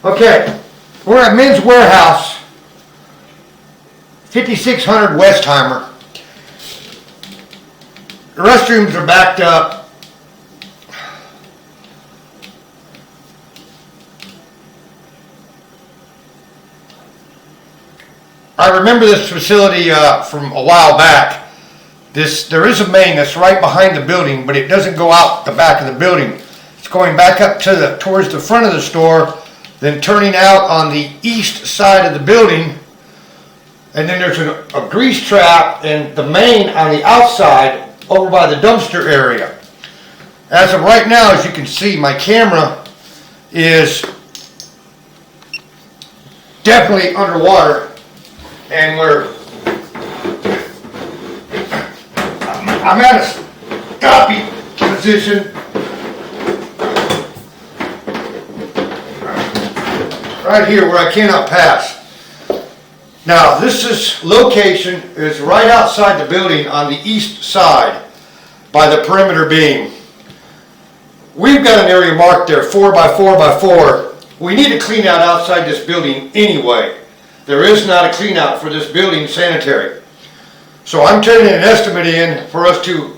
Okay, we're at Men's Warehouse, 5600 Westheimer. The restrooms are backed up. I remember this facility from a while back. There is a main that's right behind the building, but it doesn't go out the back of the building. It's going back up to towards the front of the store, then turning out on the east side of the building, and then there's a grease trap and the main on the outside over by the dumpster area. As of right now, as you can see, my camera is definitely underwater, and I'm at a stopping position right here where I cannot pass. Now this location is right outside the building on the east side by the perimeter beam. We've got an area marked there, 4 by 4 by 4. We need to clean out outside this building anyway. There is not a clean out for this building sanitary. So I'm turning an estimate in for us to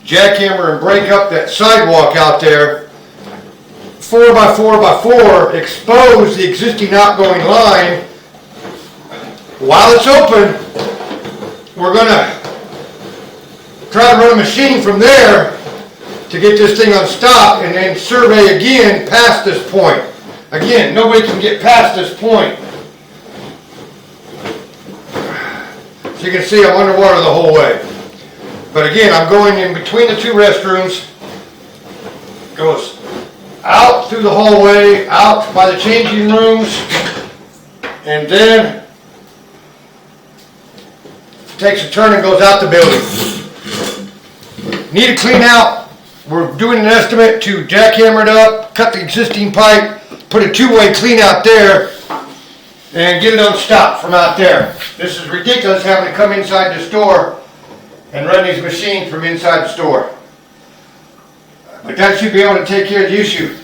jackhammer and break up that sidewalk out there, 4 by 4 by 4, expose the existing outgoing line. While it's open, we're going to try to run a machine from there to get this thing unstopped and then survey again past this point. Again, nobody can get past this point. So you can see I'm underwater the whole way. But again, I'm going in between the two restrooms. Goes out through the hallway, out by the changing rooms, and then takes a turn and goes out the building. Need to clean out. We're doing an estimate to jackhammer it up, cut the existing pipe, put a two-way clean out there, and get it unstopped from out there. This is ridiculous having to come inside the store and run these machines from inside the store. But that should be able to take care of the issue.